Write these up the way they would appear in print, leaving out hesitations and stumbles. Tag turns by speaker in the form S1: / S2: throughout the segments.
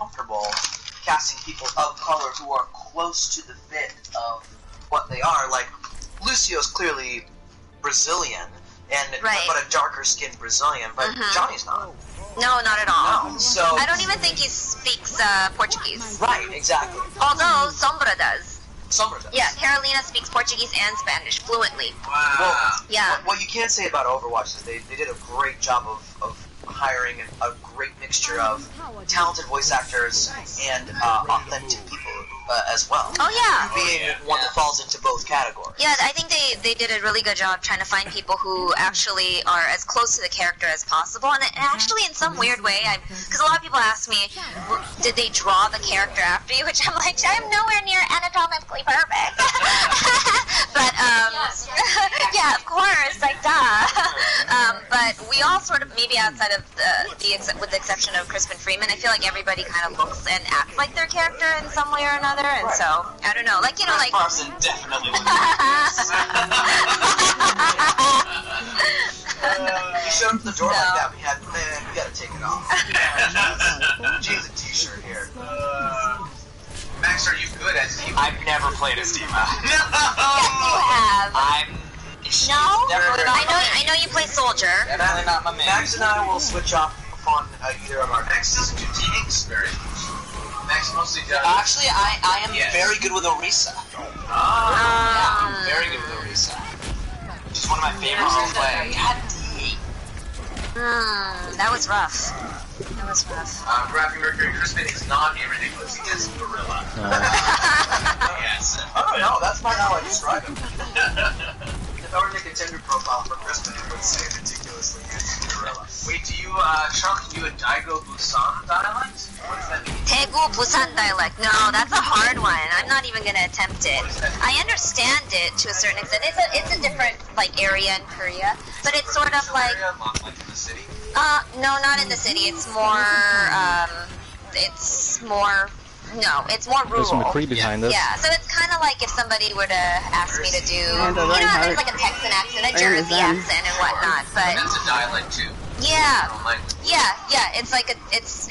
S1: comfortable casting people of color who are close to the fit of what they are. Like, Lucio's clearly Brazilian, but a darker skinned Brazilian, but Johnny's not.
S2: No, not at all.
S1: No, so
S2: I don't even think he speaks Portugueze.
S1: Right, exactly.
S2: Although Sombra does.
S1: Sombra does.
S2: Yeah, Carolina speaks Portuguese and Spanish fluently.
S1: Wow. Well,
S2: yeah.
S1: What you can say about Overwatch is they did a great job of hiring a great mixture of talented voice actors and authentic people as well.
S2: Oh yeah.
S1: Being one that falls into both categories.
S2: Yeah, I think they did a really good job trying to find people who actually are as close to the character as possible. And actually, in some weird way, because a lot of people ask me, did they draw the character after you? Which I'm like, I'm nowhere near anatomically perfect. But yeah, of course, like duh. But we all sort of, maybe outside of with the exception of Crispin Freeman, I feel like everybody kind of looks and acts like their character in some way or another. And so, I don't know, like, you know, like...
S3: Chris Carson definitely looks
S1: You showed up the door like that, we gotta take it off. Jeez, a t-shirt here.
S3: Max, are you good at Steve?
S4: I've never played as Steve.
S2: Yes, you have. I know you play Soldier.
S4: Definitely not my man.
S1: Max and I will switch off upon either of our
S3: Max doesn't do tanks very much. Max mostly does.
S4: Actually, I am very good with Orisa. Yeah, I'm very good with Orisa. She's one of my favorites to play.
S2: That was rough. That was rough.
S3: Rapping Mercury Crispin is not a ridiculous. He is gorilla. Yes.
S1: I don't know, that's not how I describe him. If I were to make a Tinder profile for Crispin, it would say ridiculously handsome gorilla.
S3: Wait, do you, Charles, do you a Daigo Busan dialect? What does that mean?
S2: Daegu Busan dialect. No, that's a hard one. I'm not even gonna attempt it. I understand it to a certain extent. It's a different, like, area in Korea, but it's sort of like...
S3: Like in the city?
S2: No, not in the city. It's more, no, it's more rural.
S5: There's McCree behind us.
S2: Yeah, so it's kind of like if somebody were to ask me to do, you know, there's like a Texan accent, a Jersey accent and whatnot, but...
S3: That's a dialect too.
S2: Yeah, yeah, it's like it's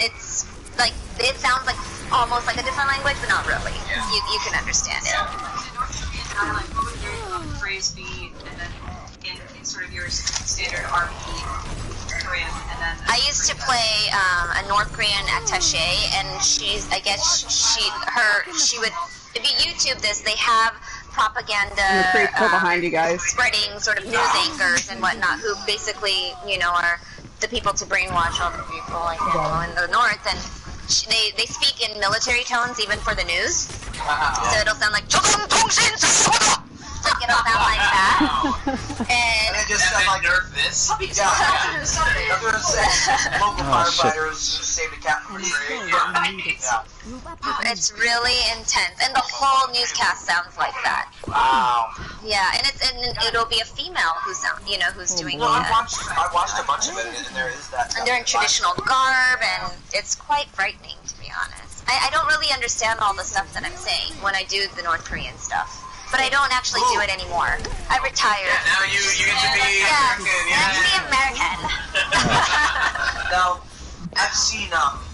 S2: like, it sounds like almost like a different language, but not really. Yeah. You can understand it.
S6: In North Korean dialect, what would your phrase be, and then in sort of your standard RP Korean, and then...
S2: I used to play a North Korean attaché, and I guess she would, if you YouTube this, they have propaganda
S7: behind you guys.
S2: spreading sort of news anchors and whatnot, who basically, you know, are the people to brainwash all the people, like, you know, in the North, and they speak in military tones even for the news, so it'll sound like like it'll sound like that, and
S1: it just sounds like
S3: nerf this.
S1: Local firefighters saved a cat from a tree.
S2: it's really intense, and the whole newscast sounds like that.
S1: Wow.
S2: Yeah, and it'll be a female who's doing it.
S1: I watched a bunch of it, and there is that.
S2: And they're in traditional garb, and it's quite frightening, to be honest. I don't really understand all the stuff that I'm saying when I do the North Korean stuff. But I don't actually do it anymore. I retired.
S3: Yeah, now you get to be American.
S2: Yeah, I get to be American.
S1: Now, I've seen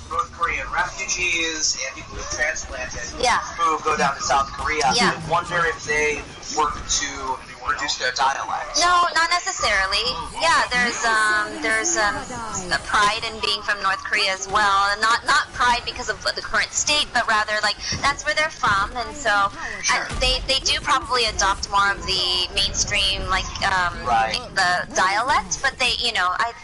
S1: North Korean refugees and people who transplanted who go down to South Korea.
S2: Yeah.
S1: I wonder if they work to reduce their dialect.
S2: No, not necessarily. Yeah, there's a pride in being from North Korea as well. And not pride because of the current state, but rather like that's where they're from, and so they do probably adopt more of the mainstream the dialect, but they I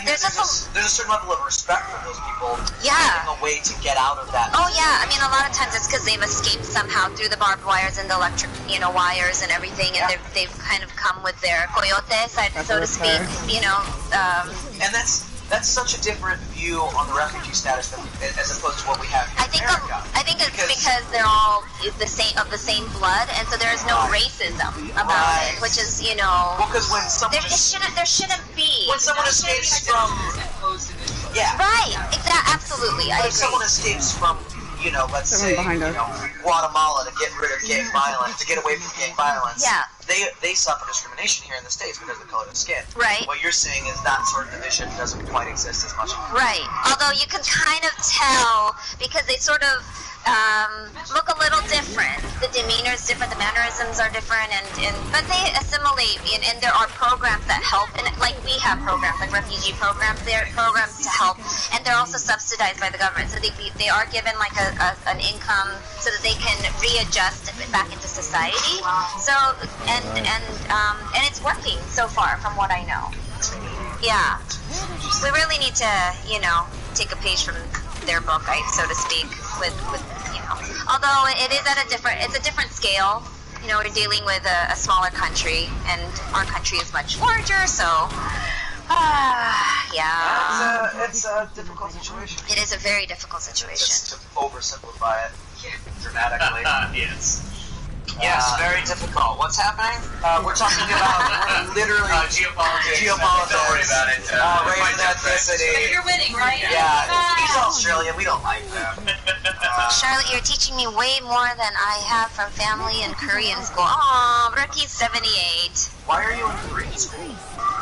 S2: hear there's
S1: a certain level of respect for those people.
S2: Yeah.
S1: Finding a way to get out of that.
S2: Oh yeah, I mean a lot of times it's because they've escaped somehow through the barbed wires and the electric wires and everything, and they've kind of come with their coyotes, so to speak,
S1: and that's such a different view on the refugee status as opposed to what we have here in America.
S2: I think it's because they're all the same blood, and so there's no racism about it, which is well,
S1: because when someone
S2: there shouldn't be
S1: when someone escapes from
S2: right, exactly, absolutely.
S1: When someone escapes from you know, let's say, Guatemala to get rid of gang violence, to get away from gang violence.
S2: Yeah.
S1: They suffer discrimination here in the States because of the color of skin.
S2: Right.
S1: What you're saying is that sort of division doesn't quite exist as much.
S2: Right. Although you can kind of tell because they sort of look a little different. The demeanor is different, the mannerisms are different, but they assimilate, and there are programs that help, and like we have programs, like refugee programs, there are programs to help, and they're also subsidized by the government, so they are given like an income so that they can readjust back into society. So, and it's working so far from what I know. Yeah. We really need to, you know, take a page from their book, so to speak, with you know. Although it is at a different scale. You know, we're dealing with a smaller country, and our country is much larger, so yeah.
S1: It's a difficult situation.
S2: It is a very difficult situation.
S1: Just to oversimplify it dramatically.
S3: Yes.
S4: Yes, very difficult. What's happening?
S1: We're talking about literally
S3: Geopolitics.
S1: Geopolitics.
S3: Don't worry about it.
S1: Racial ethnicity.
S6: But you're winning, right?
S1: Yeah, he's Australian. We don't like them.
S2: Charlotte, you're teaching me way more than I have from family in Korean school. Aw, Ricky's 78.
S1: Why are you in Korean school?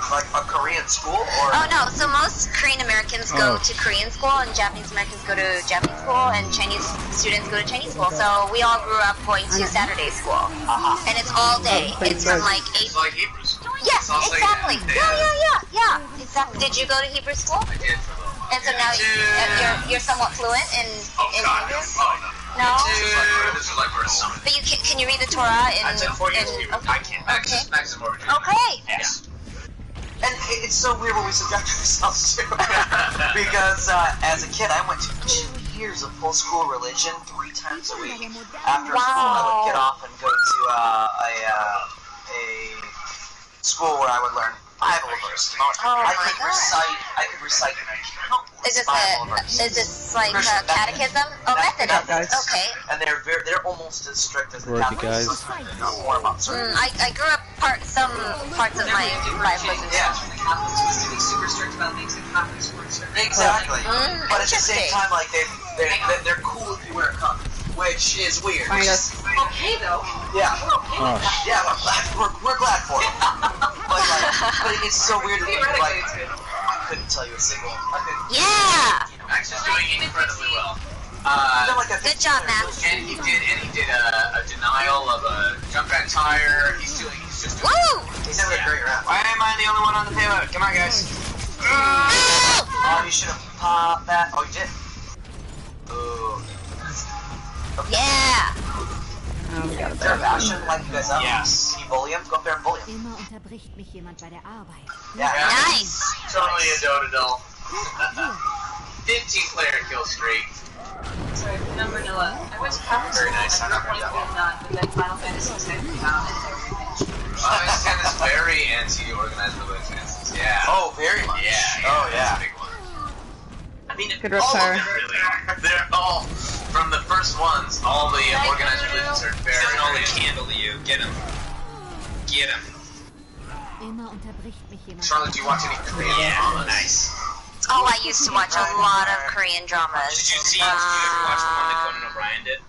S1: Like a Korean school, or?
S2: Oh no, so most Korean Americans go to Korean school, and Japanese Americans go to Japanese school, and Chinese students go to Chinese school. So we all grew up going to Saturday school, and it's all day. It's from like 8.
S3: It's like Hebrew school.
S2: Yes,
S3: Also,
S2: exactly.
S3: yeah.
S2: Yeah. Exactly. Did you go to Hebrew school?
S3: I did for a little while.
S2: And so now you're somewhat fluent in
S3: God,
S2: Hebrew?
S3: no.
S2: No?
S3: This is like for a summer.
S2: But can you read the Torah in?
S3: I took 4 years of Hebrew. I can't. Max is more of a Jew.
S2: Okay.
S3: Yes.
S1: And it's so weird what we subject ourselves to. Because as a kid, I went to 2 years of full school religion 3 times a week. After school, I would get off and go to a school where I would learn Bible verses. I could recite
S2: Is this like catechism? Oh, Methodist. Okay.
S1: And they're almost as strict as the
S5: Work it,
S1: Catholics.
S5: guys.
S1: More about certain.
S2: I grew up some parts of my life was in
S1: Yeah.
S6: The Catholics used to be super strict about things that Catholics weren't strict about.
S1: Exactly. But at the same
S2: Interesting.
S1: time, like they're cool if you wear a cup, which is weird.
S6: Okay, though.
S1: Yeah.
S5: Oh,
S1: Yeah, we're glad for it. But it's so weird that
S6: Theoretically, it's good.
S1: I couldn't tell you a single.
S2: Yeah.
S3: Max is doing incredibly well.
S2: Good job, Max.
S3: And he did a denial of a jump rat tire. He's just doing.
S2: Woo!
S1: He's having a great round.
S4: Why am I the only one on the payload? Come on, guys.
S1: Oh, you should have popped that. Oh, you did. Ooh. Okay.
S2: Yeah.
S1: Is there a bastion like you guys up?
S4: Yes.
S1: Can you bully him? Go up there and bully him.
S7: Immer unterbricht mich jemand bei der Arbeit.
S1: Yeah.
S2: Nice.
S3: Totally a Dotadol. 15-player kill streak.
S6: Sorry, no vanilla. I went to Catholic school.
S3: Very nice.
S6: I never played Vietnam, but then Final Fantasy X came out and everything.
S3: Final Fantasy X is very anti-organized religion. Yeah.
S1: Oh, very much.
S3: Yeah.
S1: Oh,
S3: That's
S1: yeah.
S3: a big one. I mean,
S8: Good
S3: all of
S8: reptile.
S3: them really are. They're all, from the first ones, all the organized religions are very,
S4: Only
S3: very
S4: candle to you. Get him. Get him.
S7: Immer unterbricht mich jemand.
S3: Charlotte, do you watch any Korean dramas?
S4: Nice.
S2: Oh, I used to watch a lot of Korean dramas.
S4: Did you ever watch the one that Conan O'Brien did?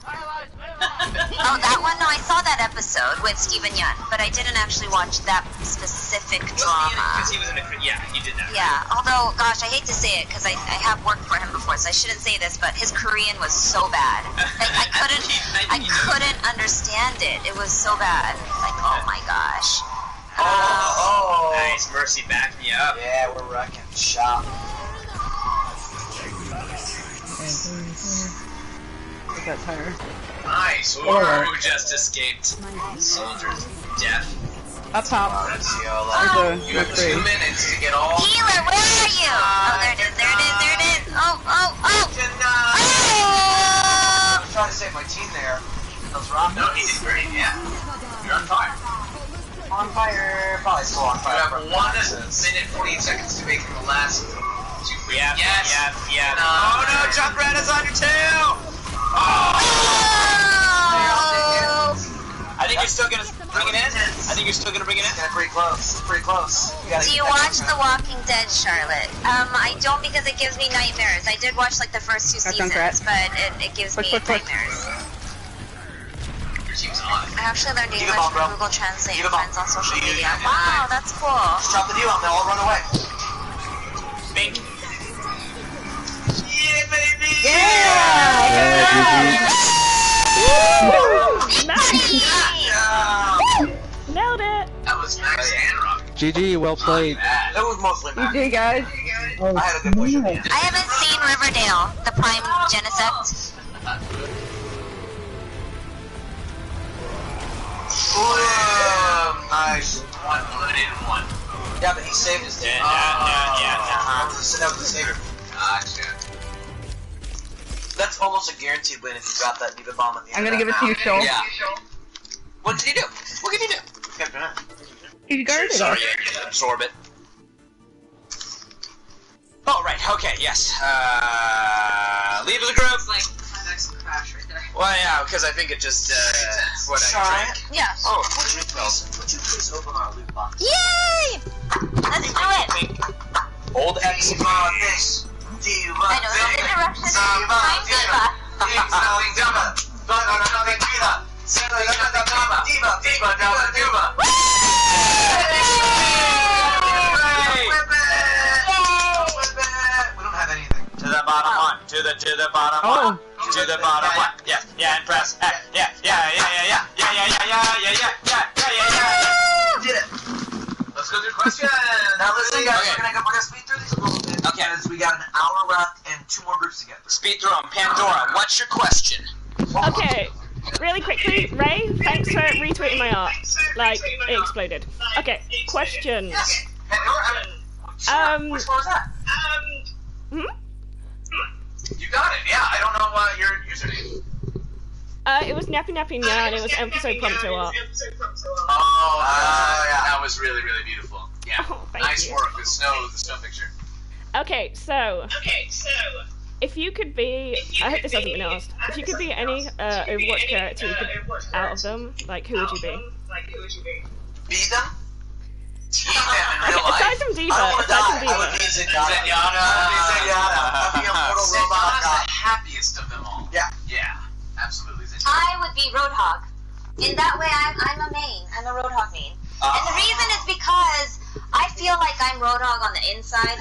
S2: Oh, that one? No, I saw that episode with Stephen Yeun, but I didn't actually watch that specific drama.
S4: Because he was in a, yeah, he did that.
S2: Yeah, although, gosh, I hate to say it because I have worked for him before, so I shouldn't say this, but his Korean was so bad. Like, I couldn't understand it. It was so bad. Like, oh my gosh.
S1: Oh.
S4: Nice, Mercy, back me up.
S1: Yeah, we're wrecking shop.
S8: Get that tire.
S3: Nice. Ooh,
S8: Alright.
S3: just escaped. Soldier's death.
S8: Up top.
S1: Let's see
S8: There's
S3: You
S8: a
S3: have
S8: tree.
S3: 2 minutes to get all.
S2: Healer, where are you? Oh, there it is, there it is, there it is. Oh.
S1: I
S2: Oh!
S1: was trying to save my team there. Those rockets.
S3: No, he did great, yeah. You're on fire.
S1: On fire. Probably still on
S3: You
S1: fire.
S3: have 1 minute 48 seconds to make the last 2 free.
S4: Yeah,
S3: Yes.
S4: yeah.
S3: Oh no, jump rat is on your tail.
S2: Oh!
S4: I think you're still gonna bring it in? I think you're still gonna bring it in?
S1: Yeah, pretty close. Pretty close.
S2: Do you watch The Walking Dead, Charlotte? I don't because it gives me nightmares. I did watch like the first 2 seasons, but it gives me nightmares.
S3: Your team's on it.
S2: I actually learned English from Google Translate and friends on social media. Wow, that's cool.
S1: Just drop the D-bomb, they'll all run away.
S4: Bing.
S1: Yeah, baby!
S5: Nailed it!
S3: That was Max and Rock.
S9: GG, well played.
S1: That was mostly Max.
S8: GG, guys.
S1: I had a good push at the end.
S2: I haven't seen Riverdale, the Prime Genesect.
S1: Nice.
S3: One bullet in one.
S1: Yeah, but he saved his team.
S4: Yeah.
S1: That was the savior.
S3: Gotcha.
S1: That's almost a guaranteed win if you drop that diva bomb at the end.
S8: I'm gonna give it to you, Shoal.
S1: Yeah. What did he do? What did he do?
S8: He guarded.
S4: Sorry, I didn't absorb it. Oh, right, okay, yes. Leave the group.
S6: It's like my next crash right there.
S4: Well, yeah, because I think it just, what I drank.
S2: Yeah.
S4: Oh,
S1: Would you please open our loot box?
S2: Yay! Let's do it!
S4: Old X.
S1: Diva this. Diva
S2: I know some interruptions. I'm Diva.
S1: We don't have anything.
S4: To the bottom one. To the bottom one. To the bottom one. Yeah, and press X. Yeah.
S1: Did it.
S3: Let's go through questions.
S1: Now listen, guys,
S4: Okay.
S1: we're gonna speed through these a little bit.
S4: Okay.
S1: Because we got an hour left and 2 more groups to get through.
S4: Speed through 'em. Pandora, what's your question?
S5: Okay, really quickly, Ray, thanks for retweeting my art. Like, it exploded. Okay, question.
S1: Which one was that?
S5: Hmm?
S3: You got it, yeah. I don't know your username.
S5: It was Nappy Nappy Nya, and it was episode prompto art.
S3: Oh, yeah. That was really, really beautiful. Yeah.
S5: Oh, thank
S3: Nice
S5: you.
S3: work. The snow picture.
S5: Okay, so if you could be, I hope this hasn't been asked. If you could be any Overwatch character you could, out of them, like who would you be?
S1: Be them?
S3: Team them in
S5: Okay,
S3: real life.
S5: aside from Diva,
S1: I don't want to
S5: aside
S1: die.
S5: from
S1: I would
S5: Diva.
S1: be Zenyatta.
S3: Zenyatta.
S1: I'd be a mortal robot
S3: Zenyatta's
S1: god.
S3: the happiest of them all.
S1: Yeah.
S3: Yeah. Absolutely Zenyatta.
S2: I would be Roadhog. In that way, I'm a main. I'm a Roadhog main. And the reason is because I feel like I'm Roadhog on the inside,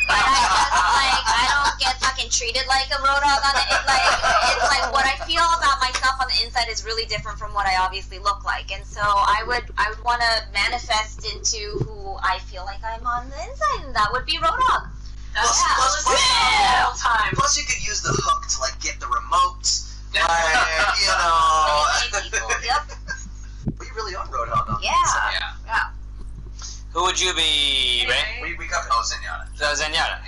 S2: but I don't get fucking treated like a Roadhog on the it's like what I feel about myself on the inside is really different from what I obviously look like, and so I would want to manifest into who I feel like I'm on the inside, and that would be Roadhog.
S1: Plus, you could use the hook to like get the remote. You know.
S2: Yep.
S1: We really are Roadhog on
S2: Yeah.
S4: Who would you be, Ray?
S1: We got
S4: Zenyatta. Zenyatta.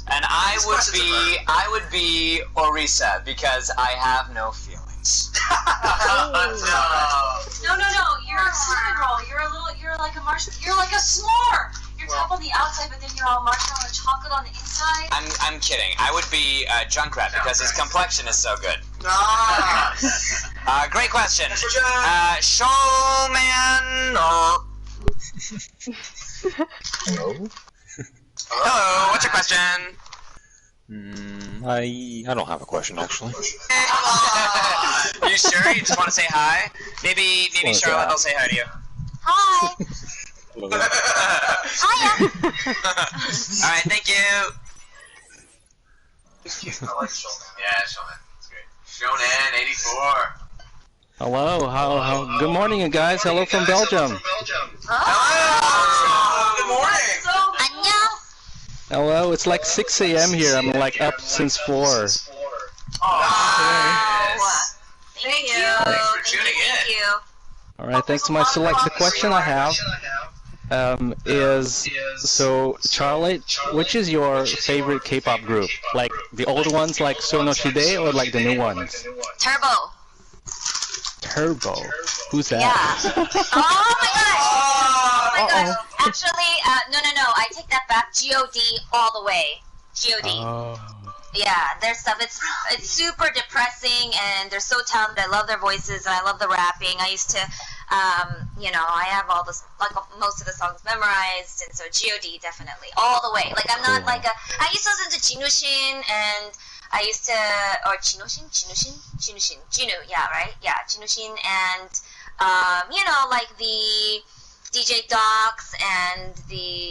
S4: And I would be Orisa because I have no feelings.
S6: No. You're a cinnamon roll. You're like a marshmallow. You're like a s'more. You're tough on the outside, but then you're all marshmallow and chocolate on the inside.
S4: I'm kidding. I would be Junkrat because his complexion is so good. Great question. Showman or... Hello, what's your question?
S9: I don't have a question actually.
S4: You sure? You just want to say hi? Maybe Charlotte will say hi to you.
S2: Hi. Hiya.
S4: Alright, thank you.
S1: It's cute. I like Showman.
S3: Yeah, Shonen. It's great. Shonen 84.
S9: Hello, how good morning guys. Hello from Belgium.
S1: Hello. Good morning.
S2: Annyeong.
S9: Hello, it's like 6 a.m. here. I'm like up since 4.
S2: Thank you.
S3: Thanks for tuning in.
S2: Thank you.
S9: Alright, thanks so much. So like the question I have is, so Charlotte, which is your favorite K-pop group? Like the old ones like Sonoshide or like the new ones?
S2: Turbo.
S9: Turbo. Who's that?
S2: Yeah. Oh my gosh. Oh my gosh. Actually, no. I take that back. God all the way. God.
S9: Oh.
S2: Yeah, their stuff. It's super depressing, and they're so talented. I love their voices, and I love the rapping. I used to You know, I have all this, like most of the songs memorized, and so God definitely all the way. Like I'm not like I used to listen to Jinushin, and I used to, or Jinushin, Jinu, yeah, right, yeah, Jinushin, and you know, like the DJ Docs and the